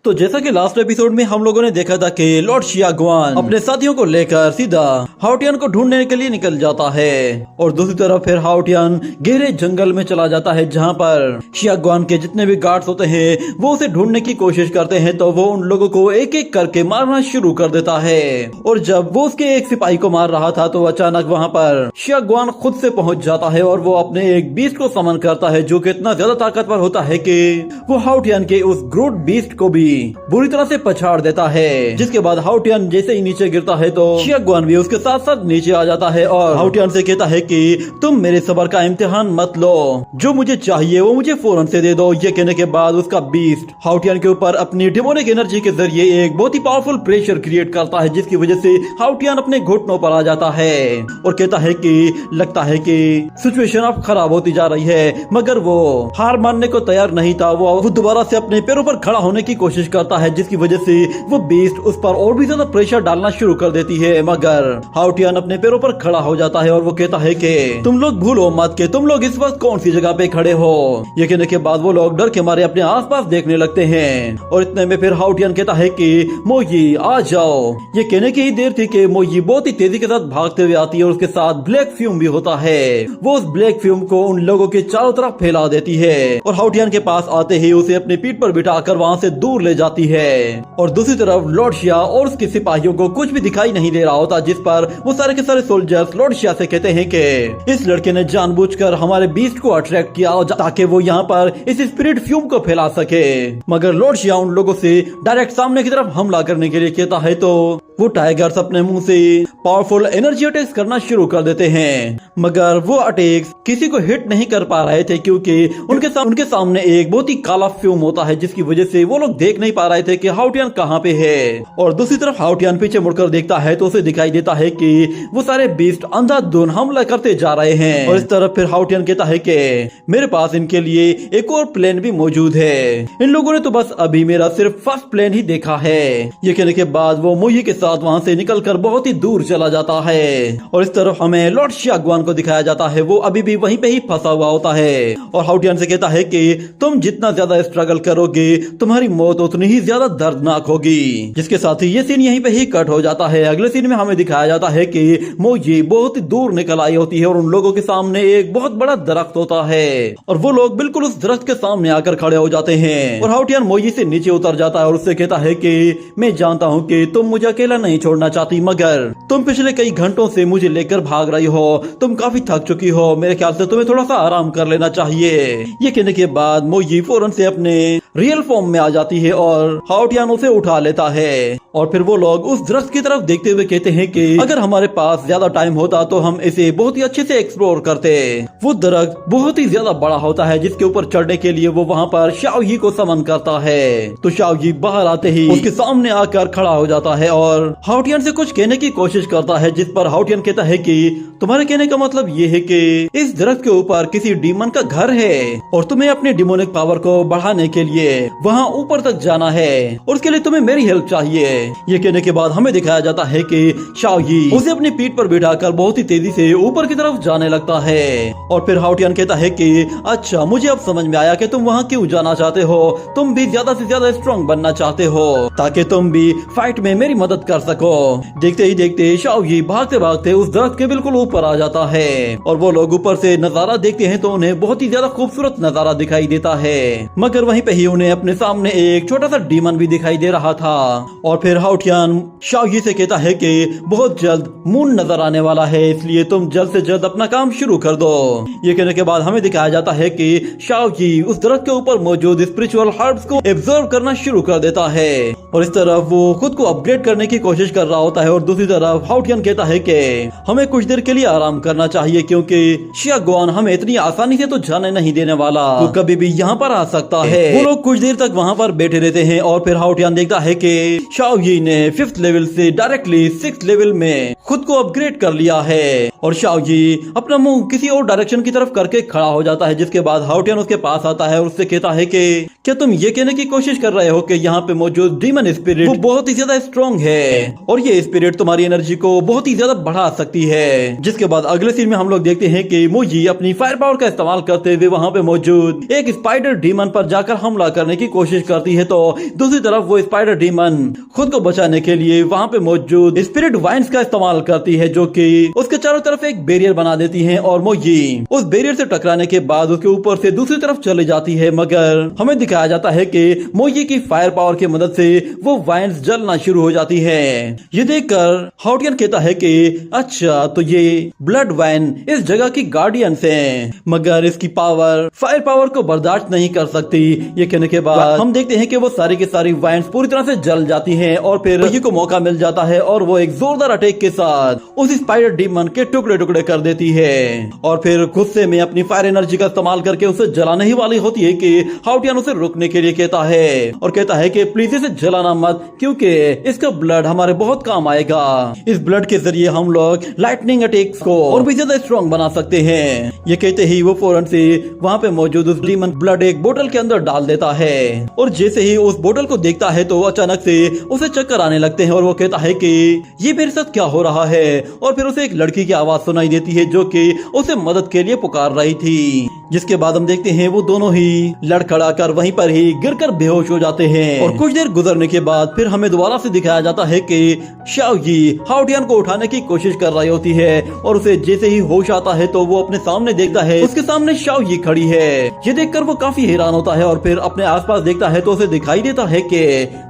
तो जैसा कि लास्ट एपिसोड में हम लोगों ने देखा था कि लॉर्ड शियागुआन अपने साथियों को लेकर सीधा हाउटियन को ढूंढने के लिए निकल जाता है और दूसरी तरफ फिर हाउटियन गहरे जंगल में चला जाता है जहां पर शियागुआन के जितने भी गार्ड्स होते हैं वो उसे ढूंढने की कोशिश करते हैं। तो वो उन लोगों को एक एक करके मारना शुरू कर देता है और जब वो उसके एक सिपाही को मार रहा था तो अचानक वहाँ पर शियागुआन खुद से पहुंच जाता है और वो अपने एक बीस्ट को समन करता है जो कि इतना ज्यादा ताकतवर होता है कि वो हाउटियन के उस ग्रूट बीस्ट को भी बुरी तरह से पछाड़ देता है। जिसके बाद हाउटियन जैसे ही नीचे गिरता है तो शियागुआन भी उसके साथ साथ नीचे आ जाता है और हाउटियन से कहता है कि तुम मेरे सब्र का इम्तिहान मत लो, जो मुझे चाहिए वो मुझे फौरन से दे दो। ये कहने के बाद उसका बीस्ट हाउटियन के ऊपर अपनी डिमोनिक एनर्जी के जरिए एक बहुत ही पावरफुल प्रेशर क्रिएट करता है जिसकी वजह से हाउटियन अपने घुटनों पर आ जाता है और कहता है कि लगता है कि सिचुएशन अब खराब होती जा रही है। मगर वो हार मानने को तैयार नहीं था। वो दोबारा से अपने पैरों पर खड़ा होने की कोशिश करता है जिसकी वजह से वो बीस्ट उस पर और भी ज्यादा प्रेशर डालना शुरू कर देती है। मगर हाउटियन अपने पैरों पर खड़ा हो जाता है और वो कहता है कि तुम लोग भूलो मत के तुम लोग इस वक्त कौन सी जगह पे खड़े हो। ये कहने के बाद वो लोग डर के मारे अपने आसपास देखने लगते हैं और इतने में फिर हाउटियन कहता है कि मोई आ जाओ। ये कहने की ही देर थी कि मोई बहुत ही तेजी के साथ भागते हुए आती है और उसके साथ ब्लैक फ्यूम भी होता है। वो उस ब्लैक फ्यूम को उन लोगों के चारों तरफ फैला देती है और हाउटियन के पास आते ही उसे अपनी पीठ पर बिठाकर वहाँ से दूर ले जाती है। और दूसरी तरफ लॉर्ड शिया और उसके सिपाहियों को कुछ भी दिखाई नहीं दे रहा होता जिस पर वो सारे के सारे सोल्जर्स लॉर्ड शिया से कहते हैं कि इस लड़के ने जानबूझकर हमारे बीस्ट को अट्रैक्ट किया ताकि वो यहाँ पर इस स्पिरिट फ्यूम को फैला सके। मगर लॉर्ड शिया उन लोगों से डायरेक्ट सामने की तरफ हमला करने के लिए कहता है तो वो टाइगर्स अपने मुंह से पावरफुल एनर्जी अटैक्स करना शुरू कर देते हैं। मगर वो अटैक्स किसी को हिट नहीं कर पा रहे थे क्योंकि उनके सामने एक बहुत ही काला फ्यूम होता है जिसकी वजह से वो लोग देख नहीं पा रहे थे कि हाउटियन कहाँ पे है। और दूसरी तरफ हाउटियन पीछे मुड़कर देखता है तो उसे दिखाई देता है कि वो सारे बीस्ट अंधाधुंध हमला करते जा रहे हैं। और इस तरफ फिर हाउटियन कहता है कि मेरे पास इनके लिए एक और प्लेन भी मौजूद है। इन लोगों ने तो बस अभी मेरा सिर्फ फर्स्ट प्लेन ही देखा है। ये कहने के बाद वो मोई के साथ वहाँ से निकलकर बहुत ही दूर चला जाता है। और इस तरफ हमें लॉर्ड शियागुआन को दिखाया जाता है। वो अभी भी वहीं पे ही फंसा हुआ होता है और हाउटियन से कहता है कि तुम जितना ज्यादा स्ट्रगल करोगे तुम्हारी मौत उतनी ही ज्यादा दर्दनाक होगी। जिसके साथ ही ये सीन यहीं पे ही कट हो जाता है। अगले सीन में हमें दिखाया जाता है कि मोई बहुत ही दूर निकल आई होती है और उन लोगों के सामने एक बहुत बड़ा दरख्त होता है और वो लोग बिल्कुल उस दरख्त के सामने आकर खड़े हो जाते हैं। और हाउटियन मोई से नीचे उतर जाता है और उससे कहता है कि मैं जानता हूँ कि तुम मुझे अकेला नहीं छोड़ना चाहती, मगर तुम पिछले कई घंटों से मुझे लेकर भाग रही हो, तुम काफी थक चुकी हो, मेरे ख्याल से तुम्हें थोड़ा सा आराम कर लेना चाहिए। ये कहने के बाद मोई फौरन से अपने रियल फॉर्म में आ जाती है और हाउटियन उसे उठा लेता है। और फिर वो लोग उस दरख्त की तरफ देखते हुए कहते हैं कि अगर हमारे पास ज्यादा टाइम होता तो हम इसे बहुत ही अच्छे से एक्सप्लोर करते। वो दरख्त बहुत ही ज्यादा बड़ा होता है जिसके ऊपर चढ़ने के लिए वो वहाँ पर शाओयी को समन करता है। तो शाओयी बाहर आते ही उसके सामने आकर खड़ा हो जाता है और हाउटियन से कुछ कहने की कोशिश करता है जिस पर हाउटियन कहता है कि तुम्हारे कहने का मतलब ये है कि इस दरख्त के ऊपर किसी डीमन का घर है और तुम्हें अपने डिमोनिक पावर को बढ़ाने के लिए वहाँ ऊपर तक जाना है और उसके लिए तुम्हें मेरी हेल्प चाहिए। ये कहने के बाद हमें दिखाया जाता है कि शाओयी उसे अपनी पीठ पर बिठाकर बहुत ही तेजी से ऊपर की तरफ जाने लगता है। और फिर हाउटियन कहता है कि अच्छा मुझे अब समझ में आया कि तुम वहाँ क्यों जाना चाहते हो, तुम भी ज्यादा से ज्यादा स्ट्रॉन्ग बनना चाहते हो ताकि तुम भी फाइट में मेरी मदद कर सको। देखते ही देखते शाओयी भागते भागते उस दरख्त के बिल्कुल ऊपर आ जाता है और वो लोग ऊपर से नजारा देखते हैं तो उन्हें बहुत ही ज्यादा खूबसूरत नजारा दिखाई देता है। मगर वहीं पे ही उन्हें अपने सामने एक छोटा सा डीमन भी दिखाई दे रहा था। और फिर हाउटियन शाओयी से कहता है कि बहुत जल्द मून नजर आने वाला है इसलिए तुम जल्द से जल्द अपना काम शुरू कर दो। ये कहने के बाद हमें दिखाया जाता है कि शाओयी उस दरख्त के ऊपर मौजूद स्पिरिचुअल हर्ब्स को एब्जॉर्ब करना शुरू कर देता है और इस तरफ वो खुद को अपग्रेड करने की कोशिश कर रहा होता है। और दूसरी तरफ हाउटियन कहता है कि हमें कुछ देर के लिए आराम करना चाहिए क्योंकि शियागुआन हमें इतनी आसानी से तो जाने नहीं देने वाला, वो कभी भी यहाँ पर आ सकता है। वो लोग कुछ देर तक वहाँ पर बैठे रहते हैं और फिर हाउटियन देखता है कि शाओयी ने 5th लेवल से डायरेक्टली 6th लेवल में खुद को अपग्रेड कर लिया है और शाओयी अपना मुंह किसी और डायरेक्शन की तरफ करके खड़ा हो जाता है। जिसके बाद हाउटियन उसके पास आता है और उससे कहता है कि क्या तुम ये कहने की कोशिश कर रहे हो कि यहाँ पे मौजूद डीमन डीमन स्पिरिट वो बहुत ही ज्यादा स्ट्रॉन्ग है और ये स्पिरिट तुम्हारी एनर्जी को बहुत ही ज्यादा बढ़ा सकती है। जिसके बाद अगले सीन में हम लोग देखते हैं कि मोजी अपनी फायर पावर का इस्तेमाल करते हुए वहाँ पे मौजूद एक स्पाइडर डीमन पर जाकर हमला करने की कोशिश करती है, तो दूसरी तरफ वो स्पाइडर डीमन खुद को बचाने के लिए वहाँ पे मौजूद स्पिरिट वाइन्स का इस्तेमाल करती है, जो कि उसके चारों तरफ एक बैरियर बना देती है और मोजी उस बैरियर से टकराने के बाद उसके ऊपर से दूसरी तरफ चली जाती है। मगर हमें दिखाया जाता है कि मोजी की फायर पावर की मदद से वो वाइन्स जलना शुरू हो जाती है। ये देखकर हाउटियन कहता है कि अच्छा तो ये ब्लड वाइन इस जगह की गार्डियंस हैं, मगर इसकी पावर फायर पावर को बर्दाश्त नहीं कर सकती। ये कहने के बाद हम देखते हैं कि वो सारी की सारी वाइन्स पूरी तरह से जल जाती हैं और फिर मोजी को मौका मिल जाता है और वो एक जोरदार अटैक के साथ उस स्पाइडर डीमन के टुकड़े टुकड़े कर देती है और फिर गुस्से में अपनी फायर एनर्जी का इस्तेमाल करके उसे जलाने ही वाली होती है कि हाउटियन उसे रोकने के लिए कहता है और कहता है कि प्लीज इसे जलाना मत, क्योंकि इसका ब्लड हमारे बहुत काम आएगा। इस ब्लड के जरिए हम लोग लाइटनिंग अटैक्स को और भी ज्यादा स्ट्रॉन्ग बना सकते हैं। ये कहते ही वो फौरन से वहाँ पे मौजूद उस डीमन ब्लड एक बोतल के अंदर डाल देता है और जैसे ही उस बोतल को देखता है तो अचानक से उसे चक्कर आने लगते हैं और वो कहता है कि ये मेरे साथ क्या हो रहा है। और फिर उसे एक लड़की की आवाज सुनाई देती है जो कि उसे मदद के लिए पुकार रही थी। जिसके बाद हम देखते हैं वो दोनों ही लड़खड़ाकर वहीं पर ही गिरकर बेहोश हो जाते हैं और कुछ देर गुजरने के बाद फिर हमें दोबारा से दिखाया जाता है कि शाओजी हाउटियन को उठाने की कोशिश कर रही होती है और उसे जैसे ही होश आता है तो वो अपने सामने देखता है उसके सामने शाओजी खड़ी है। ये देखकर वो काफी हैरान होता है और फिर अपने आसपास देखता है तो उसे दिखाई देता है कि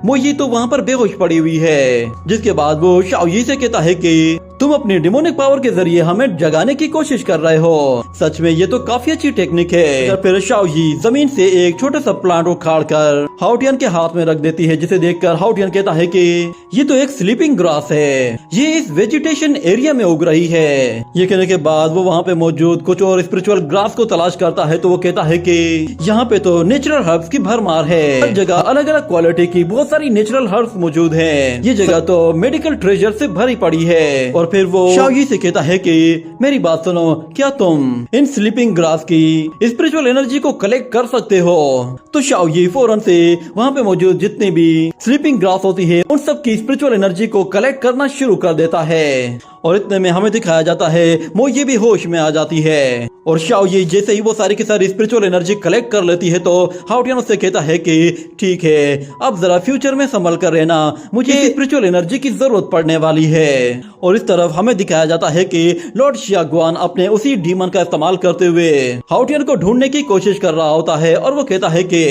मोजी तो वहाँ पर बेहोश पड़ी हुई है। जिसके बाद वो शाओजी से कहता है कि तुम अपनी डिमोनिक पावर के जरिए हमें जगाने की कोशिश कर रहे हो, सच में ये तो काफी अच्छी टेक्निक है। फिर शाओजी जमीन से एक छोटा सा प्लांट उखाड़ कर हाउटियन के हाथ में रख देती है, जिसे देखकर हाउटियन कहता है कि ये तो एक स्लीपिंग ग्रास है, ये इस वेजिटेशन एरिया में उग रही है। ये कहने के बाद वो वहाँ पे मौजूद कुछ और स्पिरिचुअल ग्रास को तलाश करता है तो वो कहता है कि यहाँ पे तो नेचुरल हर्ब्स की भरमार है, हर जगह अलग अलग क्वालिटी की बहुत सारी नेचुरल हर्ब्स मौजूद है। ये जगह तो मेडिकल ट्रेजर से भरी पड़ी है। और फिर वो शाओजी से कहता है कि मेरी बात सुनो, क्या तुम इन स्लीपिंग ग्रास की स्पिरिचुअल एनर्जी को कलेक्ट कर सकते हो? तो शाओजी फौरन से वहाँ पे मौजूद जितनी भी स्लीपिंग ग्रास होती है उन सब की स्पिरिचुअल एनर्जी को कलेक्ट करना शुरू कर देता है और इतने में हमें दिखाया जाता है मोजी भी होश में आ जाती है और शाओजी जैसे ही वो सारी की सारी स्पिरिचुअल एनर्जी कलेक्ट कर लेती है तो हाउटियन उससे कहता है कि ठीक है, अब जरा फ्यूचर में संभल कर रहना, मुझे स्पिरिचुअल एनर्जी की जरूरत पड़ने वाली है। और इस तरफ हमें दिखाया जाता है कि लॉर्ड शियागुआन अपने उसी डीमन का इस्तेमाल करते हुए हाउटियन को ढूंढने की कोशिश कर रहा होता है और वो कहता है कि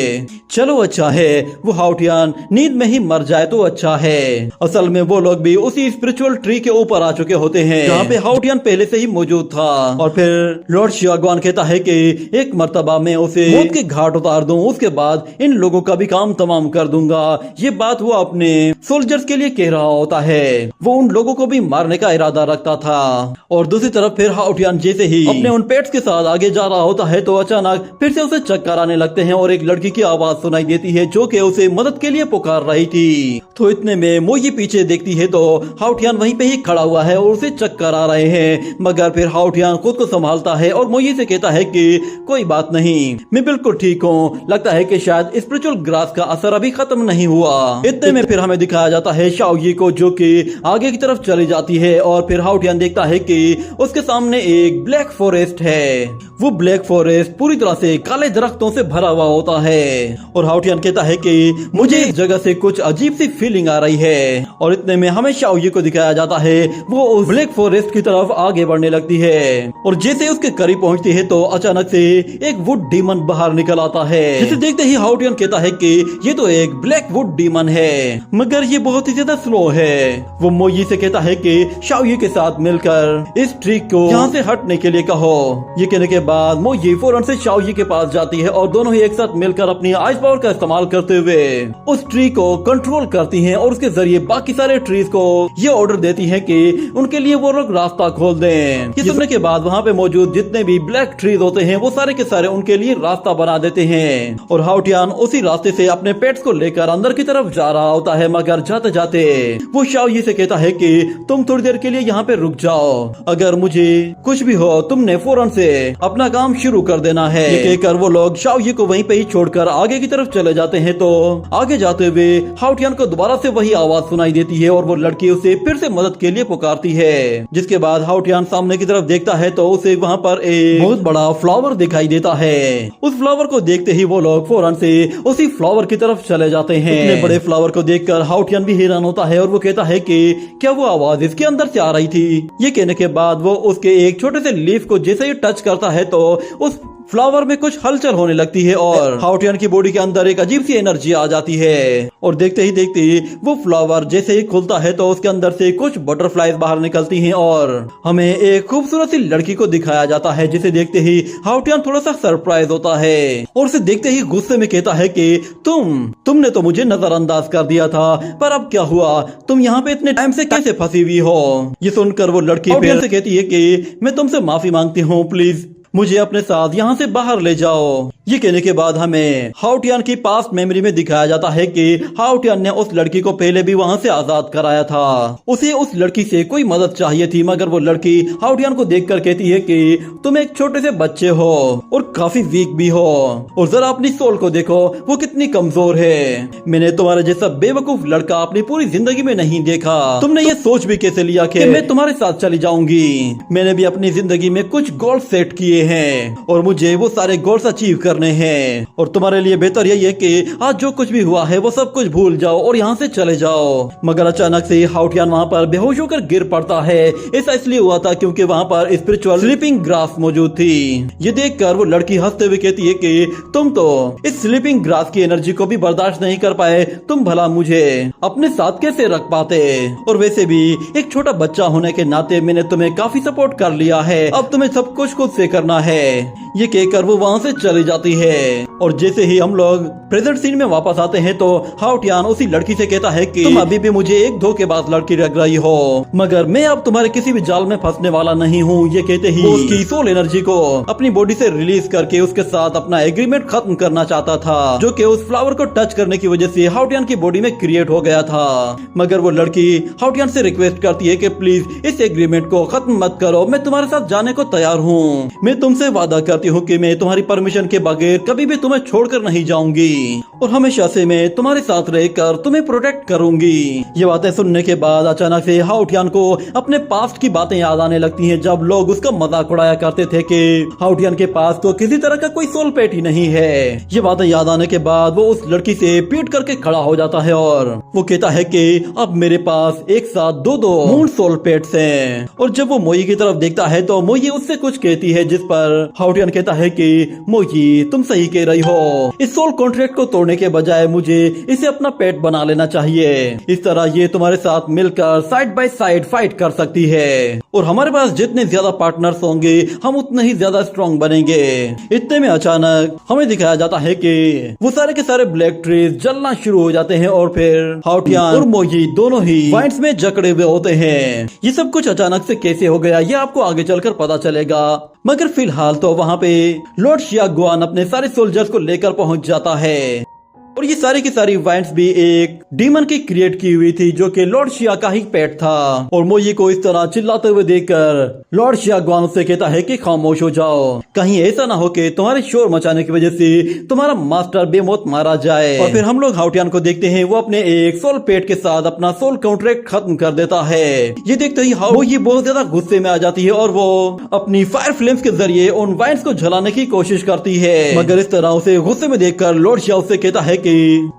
चलो अच्छा है वो हाउटियन नींद में ही मर जाए तो अच्छा है। असल में वो लोग भी उसी स्पिरिचुअल ट्री के ऊपर आ चुके होते हैं जहाँ पे हाउटियन पहले से ही मौजूद था। और फिर लॉर्ड शियागुआन कहता है कि एक मर्तबा में उसे मौत के घाट उतार दूं, उसके बाद इन लोगों का भी काम तमाम कर दूंगा। ये बात वो अपने सोल्जर्स के लिए कह रहा होता है, वो उन लोगों को भी मारने का इरादा रखता था। और दूसरी तरफ फिर हाउटियन जैसे ही अपने उन पेट्स के साथ आगे जा रहा होता है तो अचानक फिर से उसे चक्कर आने लगते हैं और एक लड़की की आवाज सुनाई देती है जो कि उसे मदद के लिए पुकार रही थी। तो इतने में मोजी पीछे देखती है तो हाउटियन वहीं पे ही खड़ा हुआ है और उसे चक्कर आ रहे हैं, मगर फिर हाउटियन खुद को संभालता है और मोजी से कहता है कि कोई बात नहीं, मैं बिल्कुल ठीक हूँ, लगता है कि शायद स्पिरिचुअल ग्रास का असर अभी खत्म नहीं हुआ। इतने में फिर हमें दिखाया जाता है शाओजी को जो कि आगे की तरफ चली जाती है और फिर हाउटियन देखता है कि उसके सामने एक ब्लैक फॉरेस्ट है। वो ब्लैक फॉरेस्ट पूरी तरह से काले दरख्तों से भरा हुआ होता है और हाउटियन कहता है कि मुझे इस जगह से कुछ अजीब सी फीलिंग आ रही है। और इतने में हमें शाओजी को दिखाया जाता है वो उस ब्लैक फॉरेस्ट की तरफ आगे बढ़ने लगती है और जैसे उसके करीब पहुंचती है तो अचानक से एक वुड डीमन बाहर निकल आता है, जिसे देखते ही हाउटियन कहता है कि ये तो एक ब्लैक वुड डीमन है, मगर ये बहुत ही ज्यादा स्लो है। वो मोजी से कहता है कि शाओजी के साथ मिलकर इस ट्री को यहाँ से हटने के लिए कहो। ये कहने के बाद मोजी फौरन से शाओजी के पास जाती है और दोनों ही एक साथ मिलकर अपनी आइस पावर का इस्तेमाल करते हुए उस ट्री को कंट्रोल करती हैं और उसके जरिए बाकी सारे ट्रीज को ये ऑर्डर देती हैं कि उनके लिए वो लोग रास्ता खोल दें। ये सुनने के बाद वहाँ पे मौजूद जितने भी ब्लैक ट्रीज होते हैं वो सारे के सारे उनके लिए रास्ता बना देते हैं और हाउटियान उसी रास्ते से अपने पेट्स को लेकर अंदर की तरफ जा रहा होता है। मगर जाते जाते वो शाओ से कहता है कि तुम थोड़ी देर के लिए यहाँ पे रुक जाओ, अगर मुझे कुछ भी हो तुमने फौरन से अपना काम शुरू कर देना है। ये कहकर वो लोग शाओ को वहीं पे ही छोड़कर आगे की तरफ चले जाते हैं। तो आगे जाते हुए हाउटियान को दोबारा से वही आवाज सुनाई देती है और वो लड़की उसे फिर से मदद के लिए पुकारती है। जिसके बाद हाउटियान सामने की तरफ देखता है तो उसे वहाँ पर एक बहुत बड़ा फ्लावर दिखाई देता है। उस फ्लावर को देखते ही वो लोग फौरन से उसी फ्लावर की तरफ चले जाते हैं। इतने बड़े फ्लावर को देखकर हाउटियान भी हैरान होता है और वो कहता है कि क्या वो आवाज इसके अंदर से आ रही थी। ये कहने के बाद वो उसके एक छोटे से लीफ को जैसे ही टच करता है तो उस फ्लावर में कुछ हलचल होने लगती है और हाउटियान की बॉडी के अंदर एक अजीब सी एनर्जी आ जाती है और देखते ही देखते वो फ्लावर जैसे ही खुलता है तो उसके अंदर से कुछ बटरफ्लाईज बाहर निकलती हैं और हमें एक खूबसूरत सी लड़की को दिखाया जाता है, जिसे देखते ही हाउटियान थोड़ा सा सरप्राइज होता है और उसे देखते ही गुस्से में कहता है कि तुमने तो मुझे नजरअंदाज कर दिया था, पर अब क्या हुआ, तुम यहाँ पे इतने टाइम से कैसे फंसी हुई हो। ये सुनकर वो लड़की फिर से कहती है कि मैं तुमसे माफी मांगती हूँ, प्लीज मुझे अपने साथ यहाँ से बाहर ले जाओ। ये कहने के बाद हमें हाउटियान की पास्ट मेमोरी में दिखाया जाता है कि हाउटियान ने उस लड़की को पहले भी वहाँ से आजाद कराया था। उसे उस लड़की से कोई मदद चाहिए थी, मगर वो लड़की हाउटियान को देखकर कहती है कि तुम एक छोटे से बच्चे हो और काफी वीक भी हो और जरा अपनी सोल को देखो, वो कितनी कमजोर है। मैंने तुम्हारे जैसा बेवकूफ लड़का अपनी पूरी जिंदगी में नहीं देखा। तुमने ये सोच भी कैसे लिया कि मैं तुम्हारे साथ चली जाऊंगी। मैंने भी अपनी जिंदगी में कुछ गोल सेट किए हैं और मुझे वो सारे गोल्स अचीव करने हैं और तुम्हारे लिए बेहतर यही है कि आज जो कुछ भी हुआ है वो सब कुछ भूल जाओ और यहाँ से चले जाओ। मगर अचानक से हाउटियान वहाँ पर बेहोश होकर गिर पड़ता है। ऐसा इसलिए हुआ था क्योंकि वहाँ पर स्पिरिचुअल स्लीपिंग ग्रास मौजूद थी। ये देखकर वो लड़की हंसते हुए कहती है कि तुम तो इस स्लीपिंग ग्रास की एनर्जी को भी बर्दाश्त नहीं कर पाए, तुम भला मुझे अपने साथ कैसे रख पाते। और वैसे भी एक छोटा बच्चा होने के नाते मैंने तुम्हें काफी सपोर्ट कर लिया है, अब तुम्हें सब कुछ खुद से करना है। ये कहकर वो वहाँ से चली जाती है और जैसे ही हम लोग प्रेजेंट सीन में वापस आते हैं तो हाउटियान उसी लड़की से कहता है कि तुम अभी भी मुझे एक धोखेबाज लड़की लग रही हो, मगर मैं अब तुम्हारे किसी भी जाल में फंसने वाला नहीं हूँ। ये कहते ही वो उसकी सोल एनर्जी को अपनी बॉडी से रिलीज करके उसके साथ अपना एग्रीमेंट खत्म करना चाहता था, जो कि उस फ्लावर को टच करने की वजह से हाउटियान की बॉडी में क्रिएट हो गया था। मगर वो लड़की हाउटियान से रिक्वेस्ट करती है कि प्लीज इस एग्रीमेंट को खत्म मत करो, मैं तुम्हारे साथ जाने को तैयार हूँ। मैं तुमसे वादा करती हूँ कि मैं तुम्हारी परमिशन के बगैर कभी भी तुम्हें छोड़कर नहीं जाऊंगी और हमेशा से मैं तुम्हारे साथ रहकर तुम्हें प्रोटेक्ट करूंगी। ये बातें सुनने के बाद अचानक से हाउटियान को अपने पास्ट की बातें याद आने लगती हैं, जब लोग उसका मजाक उड़ाया करते थे कि हाउटियान के पास तो किसी तरह का कोई सोल पेट ही नहीं है। ये बातें याद आने के बाद वो उस लड़की से पीट करके खड़ा हो जाता है और वो कहता है कि अब मेरे पास एक साथ दो मून सोल पेट्स हैं। और जब वो मोई की तरफ देखता है तो मोई उससे कुछ कहती है, जिस पर हाउटियान कहता है कि मोई तुम सही कह रही हो, इस सोल कॉन्ट्रैक्ट को तोड़ने के बजाय मुझे इसे अपना पेट बना लेना चाहिए। इस तरह ये तुम्हारे साथ मिलकर साइड बाय साइड फाइट कर सकती है और हमारे पास जितने ज्यादा पार्टनर्स होंगे हम उतने ही ज्यादा स्ट्रॉन्ग बनेंगे। इतने में अचानक हमें दिखाया जाता है कि वो सारे के सारे ब्लैक ट्रीज जलना शुरू हो जाते हैं और फिर हाउटियान और मोई दोनों ही पॉइंट्स में जकड़े हुए होते हैं। ये सब कुछ अचानक से कैसे हो गया ये आपको आगे चलकर पता चलेगा, मगर फिलहाल तो वहाँ पे लॉर्ड शिया गुआन अपने सारे सोल्जर्स को लेकर पहुंच जाता है और ये सारी की सारी वाइंड्स भी एक डीमन की क्रिएट की हुई थी, जो कि लॉर्ड शिया का ही पेट था। और मोई को इस तरह चिल्लाते हुए देखकर लॉर्ड शिया गुआन से कहता है कि खामोश हो जाओ, कहीं ऐसा ना हो कि तुम्हारे शोर मचाने की वजह से तुम्हारा मास्टर बेमौत मारा जाए। और फिर हम लोग हाउटियान को देखते हैं, वो अपने एक सोल पेट के साथ अपना सोल कॉन्ट्रैक्ट खत्म कर देता है। ये देखते ही मोई बहुत ज्यादा गुस्से में आ जाती है और वो अपनी फायर फ्लेम्स के जरिए उन वाइंड्स को जलाने की कोशिश करती है, मगर इस तरह उसे गुस्से में देखकर लॉर्ड शिया उससे कहता है कि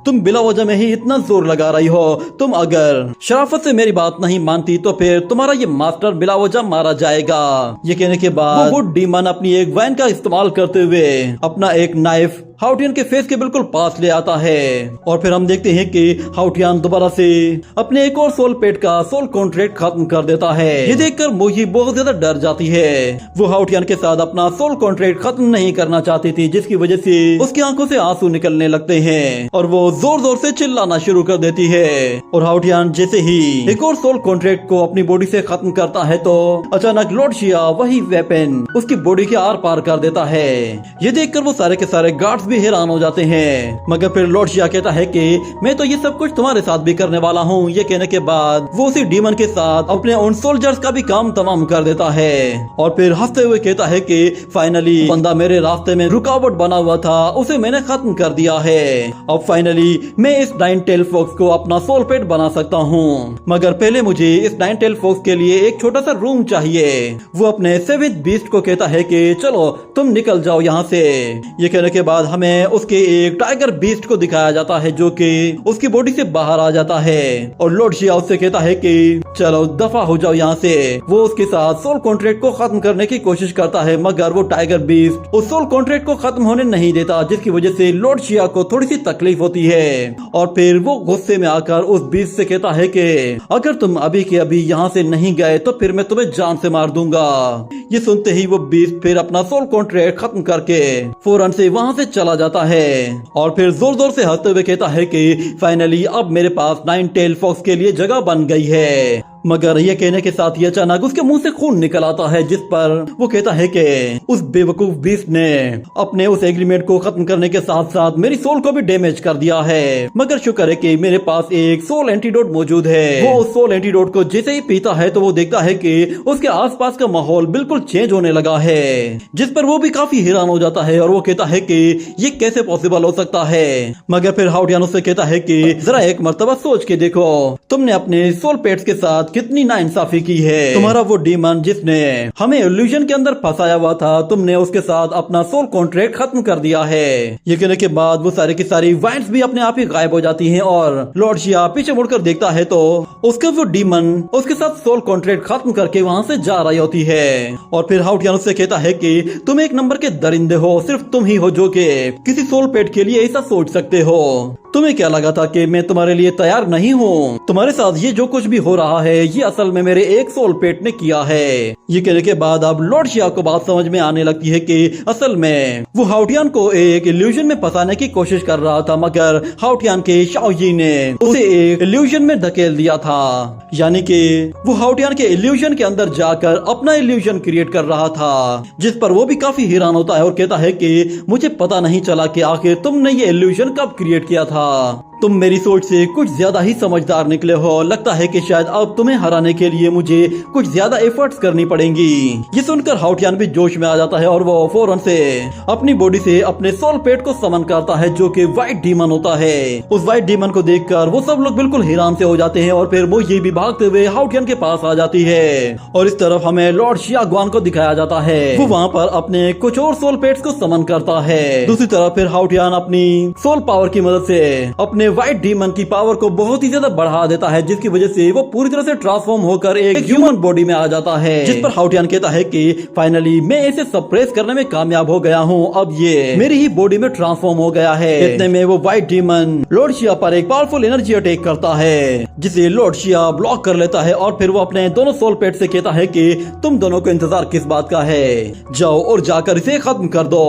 तुम बिला वजह में ही इतना जोर लगा रही हो, तुम अगर शराफत से मेरी बात नहीं मानती तो फिर तुम्हारा ये मास्टर बिला वजह मारा जाएगा। ये कहने के बाद वो डीमन अपनी एक वाइन का इस्तेमाल करते हुए अपना एक नाइफ हाउटियन के फेस के बिल्कुल पास ले आता है और फिर हम देखते हैं कि हाउटियन दोबारा से अपने एक और सोल पेट का सोल कॉन्ट्रैक्ट खत्म कर देता है। ये देखकर मोही बहुत ज्यादा डर जाती है। वो हाउटियन के साथ अपना सोल कॉन्ट्रैक्ट खत्म नहीं करना चाहती थी, जिसकी वजह से उसकी आंखों से आंसू निकलने लगते हैं और वो जोर जोर से चिल्लाना शुरू कर देती है। और हाउटियन जैसे ही एक और सोल कॉन्ट्रैक्ट को अपनी बॉडी से खत्म करता है तो अचानक लॉर्ड शिया वही वेपन उसकी बॉडी के आर पार कर देता है। ये देखकर वो सारे के सारे गार्ड्स भी हैरान हो जाते हैं, मगर फिर लॉर्ड शिया कहता है कि मैं तो ये सब कुछ तुम्हारे साथ भी करने वाला हूँ। ये कहने के बाद वो उसी डीमन के साथ अपने उन सोल्जर्स का भी काम तमाम कर देता है और फिर हंसते हुए कहता है कि फाइनली बंदा मेरे रास्ते में रुकावट बना हुआ था, उसे मैंने खत्म कर दिया है। अब फाइनली मैं इस 9 टेल फॉक्स को अपना सोल पेट बना सकता हूँ, मगर पहले मुझे इस 9 टेल फॉक्स के लिए एक छोटा सा रूम चाहिए। वो अपने 7th बीस्ट को कहता है कि चलो तुम निकल जाओ यहाँ से। ये कहने के बाद हमें उसके एक टाइगर बीस्ट को दिखाया जाता है जो कि उसकी बॉडी से बाहर आ जाता है और लॉर्ड शिया उससे कहता है कि चलो दफा हो जाओ यहाँ से। वो उसके साथ सोल कॉन्ट्रैक्ट को खत्म करने की कोशिश करता है, मगर वो टाइगर बीस्ट उस सोल कॉन्ट्रैक्ट को खत्म होने नहीं देता, जिसकी वजह से लॉर्ड शिया को थोड़ी सी तकलीफ होती है। और फिर वो गुस्से में आकर उस बीस्ट से कहता है कि अगर तुम अभी के अभी यहाँ से नहीं गए तो फिर मैं तुम्हें जान से मार दूंगा। ये सुनते ही वो बीस्ट फिर अपना सोल कॉन्ट्रैक्ट खत्म करके फौरन से वहाँ से चला जाता है और फिर जोर जोर से हंसते हुए कहता है कि फाइनली अब मेरे पास 9 टेल फॉक्स के लिए जगह बन गई है। मगर ये कहने के साथ ही अचानक उसके मुंह से खून निकल आता है, जिस पर वो कहता है कि उस बेवकूफ बीस्ट ने अपने उस एग्रीमेंट को खत्म करने के साथ साथ मेरी सोल को भी डैमेज कर दिया है। मगर शुक्र है कि मेरे पास एक सोल एंटीडोट मौजूद है। वो उस सोल एंटीडोट को जैसे ही पीता है तो वो देखता है कि उसके आसपास का माहौल बिल्कुल चेंज होने लगा है, जिस पर वो भी काफी हैरान हो जाता है और वो कहता है कि ये कैसे पॉसिबल हो सकता है। मगर फिर हाउटियन उससे कहता है कि जरा एक मर्तबा सोच के देखो, तुमने अपने सोल पेट्स के साथ कितनी नाइंसाफी की है। तुम्हारा वो डीमन जिसने हमें इल्यूजन के अंदर फंसाया हुआ था, तुमने उसके साथ अपना सोल कॉन्ट्रैक्ट खत्म कर दिया है। ये कहने के बाद वो सारी की सारी वाइन्स भी अपने आप ही गायब हो जाती हैं और लॉर्ड शिया पीछे मुड़कर देखता है तो उसके वो डीमन उसके साथ सोल कॉन्ट्रैक्ट खत्म करके वहाँ से जा रही होती है। और फिर हाउटियन उससे कहता है कि तुम एक नंबर के दरिंदे हो, सिर्फ तुम ही हो जो कि किसी सोल पेट के लिए ऐसा सोच सकते हो। तुम्हें क्या लगा था कि मैं तुम्हारे लिए तैयार नहीं हूँ? तुम्हारे साथ ये जो कुछ भी हो रहा है ये असल में मेरे एक सोल पेट ने किया है। ये कहने के बाद अब लॉर्ड शिया को बात समझ में आने लगती है कि असल में वो हाउटियन को एक इल्यूजन में फंसाने की कोशिश कर रहा था, मगर हाउटियन के शाओजी ने उसे एक इल्यूजन में धकेल दिया था। यानी कि वो हाउटियन के इल्यूजन के अंदर जाकर अपना इल्यूजन क्रिएट कर रहा था, जिस पर वो भी काफी हैरान होता है और कहता है कि मुझे पता नहीं चला कि आखिर तुमने ये इल्यूजन कब क्रिएट किया था। तुम मेरी सोच से कुछ ज्यादा ही समझदार निकले हो। लगता है कि शायद अब तुम्हें हराने के लिए मुझे कुछ ज्यादा एफर्ट्स करनी पड़ेंगी। ये सुनकर हाउटियन भी जोश में आ जाता है और वो फौरन से अपनी बॉडी से अपने सोल पेट को समन करता है जो कि व्हाइट डीमन होता है। उस व्हाइट डीमन को देखकर वो सब लोग बिल्कुल हैरान से हो जाते हैं और फिर वो ये भी भागते हुए हाउटियन के पास आ जाती है और इस तरफ हमें लॉर्ड शियागवान को दिखाया जाता है। वो वहाँ पर अपने कुछ और सोल पेट्स को समन करता है। दूसरी तरफ फिर हाउटियन अपनी सोल पावर की मदद से अपने व्हाइट डीमन की पावर को बहुत ही ज्यादा बढ़ा देता है, जिसकी वजह से वो पूरी तरह से ट्रांसफॉर्म होकर एक ह्यूमन बॉडी में आ जाता है। जिस पर हाउटियन कहता है कि फाइनली मैं इसे सप्रेस करने में कामयाब हो गया हूँ, अब ये मेरी ही बॉडी में ट्रांसफॉर्म हो गया है। इतने में वो व्हाइट डीमन लॉर्ड शिया पर एक पावरफुल एनर्जी अटैक करता है, जिसे लॉर्ड शिया ब्लॉक कर लेता है और फिर वो अपने दोनों सोल पेट से कहता है कि तुम दोनों को इंतजार किस बात का है, जाओ और जाकर इसे खत्म कर दो।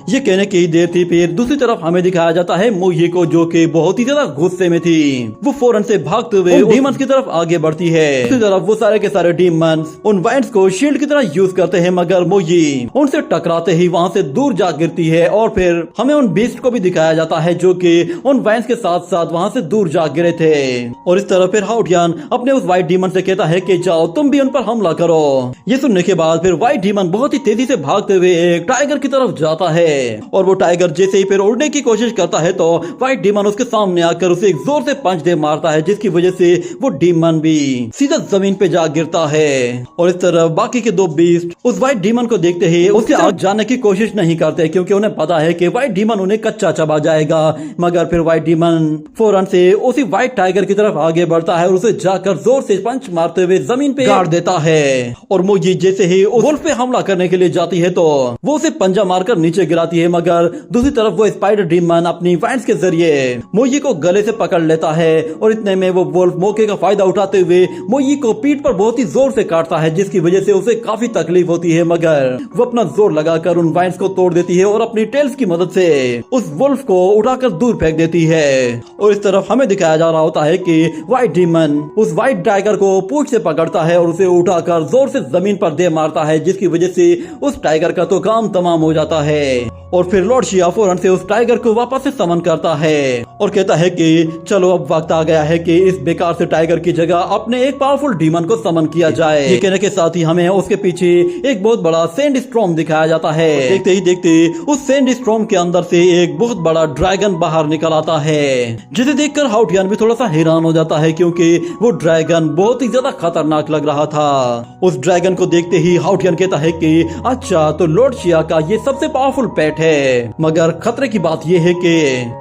ये कहने की देर थी, फिर दूसरी तरफ हमें दिखाया जाता है मोही को, जो कि बहुत ही ज्यादा गुस्से में थी। वो फौरन से भागते हुए डीमंस की तरफ आगे बढ़ती है। दूसरी तरफ वो सारे के सारे डीमंस उन वाइन्स को शील्ड की तरह यूज करते हैं, मगर मोही उनसे टकराते ही वहाँ से दूर जा गिरती है और फिर हमें उन बीस्ट को भी दिखाया जाता है जो कि उन वाइन्स के साथ साथ वहाँ से दूर जा गिरे थे। और इस तरह फिर हाउटियन अपने उस व्हाइट डीमन से कहता है कि जाओ तुम भी उन पर हमला करो। ये सुनने के बाद फिर व्हाइट डीमन बहुत ही तेजी से भागते हुए एक टाइगर की तरफ जाता है और वो टाइगर जैसे ही फिर उड़ने की कोशिश करता है तो व्हाइट डीमन उसके सामने सामने आकर उसे एक जोर से पंच दे मारता है, जिसकी वजह से वो डीमन भी सीधा जमीन पे जा गिरता है। और इस तरफ बाकी के 2 बीस्ट उस व्हाइट डीमन को देखते ही उसके आगे जाने की कोशिश नहीं करते, क्योंकि उन्हें पता है कि व्हाइट डीमन उन्हें कच्चा चबा जाएगा। मगर फिर व्हाइट डीमन फौरन से उसी व्हाइट टाइगर की तरफ आगे बढ़ता है और उसे जाकर जोर से पंच मारते हुए जमीन पे गाड़ देता है। और मोजी जैसे ही उस वुल्फ पे हमला करने के लिए जाती है तो वो उसे पंजा मारकर नीचे गिराती है, मगर दूसरी तरफ वो स्पाइडर डीमन अपनी वाइंस के जरिए मोजी को गले से पकड़ लेता है। और इतने में वो वुल्फ मौके का फायदा उठाते हुए मोजी को पीठ पर बहुत ही जोर से काटता है, जिसकी वजह से उसे काफी तकलीफ होती है। मगर वो अपना जोर लगाकर उन वाइंस को तोड़ देती है और अपनी टेल्स की मदद से उस वुल्फ को उठाकर दूर फेंक देती है। और इस तरफ हमें दिखाया जा रहा होता है कि व्हाइट डीमन उस व्हाइट टाइगर को पूंछ से पकड़ता है और उसे उठाकर जोर से जमीन पर दे मारता है, जिसकी वजह से उस टाइगर का तो काम तमाम हो जाता है। और फिर लॉर्ड शिया फौरन से उस टाइगर को वापस से समन करता है और कहता है कि चलो अब वक्त आ गया है कि इस बेकार से टाइगर की जगह अपने एक पावरफुल डीमन को समन किया जाए। ये कहने के साथ ही हमें उसके पीछे एक बहुत बड़ा सैंड स्टॉर्म दिखाया जाता है। देखते ही देखते उस सैंड स्टॉर्म के अंदर से एक बहुत बड़ा ड्रैगन बाहर निकल आता है, जिसे देखकर हाउटियन भी थोड़ा सा हैरान हो जाता है, क्योंकि वो ड्रैगन बहुत ही ज्यादा खतरनाक लग रहा था। उस ड्रैगन को देखते ही हाउटियन कहता है कि अच्छा तो लॉर्ड शिया का ये सबसे पावरफुल पेट है। मगर खतरे की बात ये है कि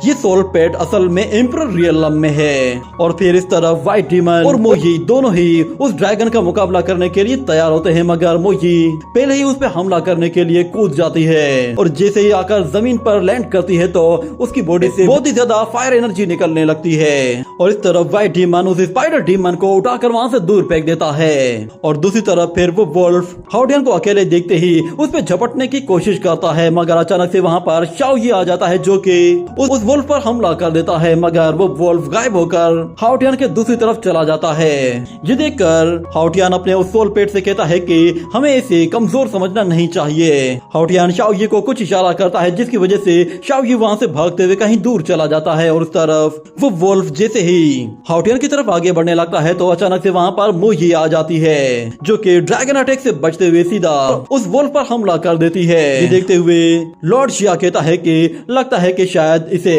ये सोल पेट असल में एम्परर रियलम में है। और फिर इस तरफ व्हाइट डीमन और मोजी दोनों ही उस ड्रैगन का मुकाबला करने के लिए तैयार होते हैं, मगर मोजी पहले ही उस पे हमला करने के लिए कूद जाती है। और जैसे ही आकर जमीन पर लैंड करती है तो उसकी बॉडी से बहुत ही ज्यादा फायर एनर्जी निकलने लगती है। और इस तरफ व्हाइट डीमन उस स्पाइडर डीमन को उठाकर वहाँ से दूर फेंक देता है। और दूसरी तरफ फिर वो वुल्फ हाउटियन को अकेले देखते ही उस पे झपटने की कोशिश करता है, मगर अचानक से वहाँ पर शाओ ये आ जाता है, जो कि उस वुल्फ पर हमला कर देता है। मगर वो वुल्फ गायब होकर हाउटियन के दूसरी तरफ चला जाता है। ये देखकर हाउटियन अपने उस सोल पेट से कहता है कि हमें इसे कमजोर समझना नहीं चाहिए। हाउटियन शाओ को कुछ इशारा करता है, जिसकी वजह से शाओ वहाँ से भागते हुए कहीं दूर चला जाता है। और उस तरफ वो वुल्फ जैसे ही हाउटियन की तरफ आगे बढ़ने लगता है तो अचानक से वहाँ पर मोही आ जाती है, जो कि ड्रैगन अटैक से बचते हुए सीधा उस वुल्फ पर हमला कर देती है। ये देखते हुए लॉर्ड शिया कहता है कि लगता है कि शायद इसे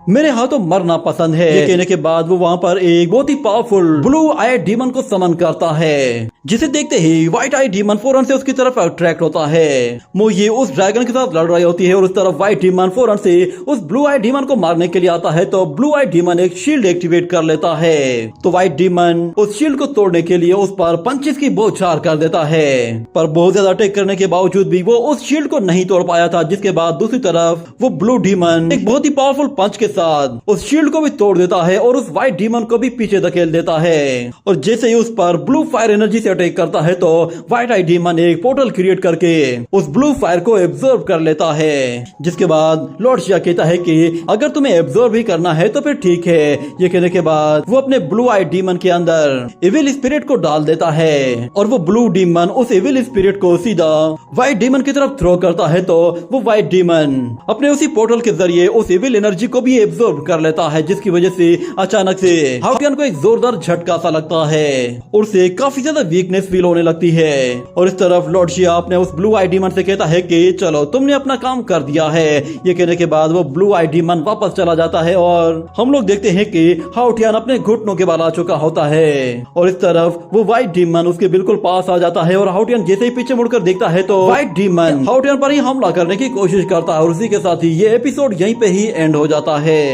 मेरे हाथों मरना पसंद है। ये कहने के बाद वो वहाँ पर एक बहुत ही पावरफुल ब्लू आई डीमन को समन करता है, जिसे देखते ही व्हाइट आई डीमन फौरन से उसकी तरफ अट्रैक्ट होता है। मोही उस ड्रैगन के साथ लड़ रही होती है और उस तरफ व्हाइट डीमन फौरन से उस ब्लू आई डीमन को मारने के लिए आता है, तो ब्लू आई डीमन एक शील्ड एक्टिवेट कर लेता है। तो व्हाइट डीमन उस शील्ड को तोड़ने के लिए उस पर पंचेस की बौछार कर देता है, पर बहुत ज्यादा अटैक करने के बावजूद भी वो उस शील्ड को नहीं तोड़ पाया था। जिसके बाद दूसरी तरफ वो ब्लू डीमन एक बहुत ही पावरफुल पंच के साथ उस शील्ड को भी तोड़ देता है और उस व्हाइट डीमन को भी पीछे धकेल देता है। और जैसे ही उस पर ब्लू फायर एनर्जी से अटैक करता है तो व्हाइट आई डीमन एक पोर्टल क्रिएट करके उस ब्लू फायर को एब्जॉर्ब कर लेता है। जिसके बाद लॉर्ड शिया कहता है कि अगर तुम्हें एब्जॉर्ब ही करना है तो फिर ठीक है। ये कहने के बाद वो अपने ब्लू आई डीमन के अंदर इविल स्पिरिट को डाल देता है और वो ब्लू डीमन उस इविल स्पिरिट को सीधा व्हाइट डीमन की तरफ थ्रो करता है, तो वो व्हाइट डीमन अपने उसी पोर्टल के जरिए उस इविल एनर्जी को भी एब्जॉर्ब कर लेता है, जिसकी वजह से अचानक से हाउटियन को एक जोरदार झटका सा लगता है और उसे काफी ज्यादा वीकनेस फील होने लगती है। और इस तरफ लॉर्ड शिया अपने उस ब्लू आई डीमन से कहता है कि चलो तुमने अपना काम कर दिया है। ये कहने के बाद वो ब्लू आई डीमन वापस चला जाता है और हम लोग देखते हैं कि हाउटियन अपने घुटनों के बल आ चुका होता है। और इस तरफ वो व्हाइट डीमन उसके बिल्कुल पास आ जाता है और हाउटियन जैसे ही पीछे मुड़कर देखता है तो व्हाइट डीमन हाउटियन पर ही हमला करने की कोशिश करता है। और उसी के साथ ही ये एपिसोड यहीं पे ही एंड हो जाता है।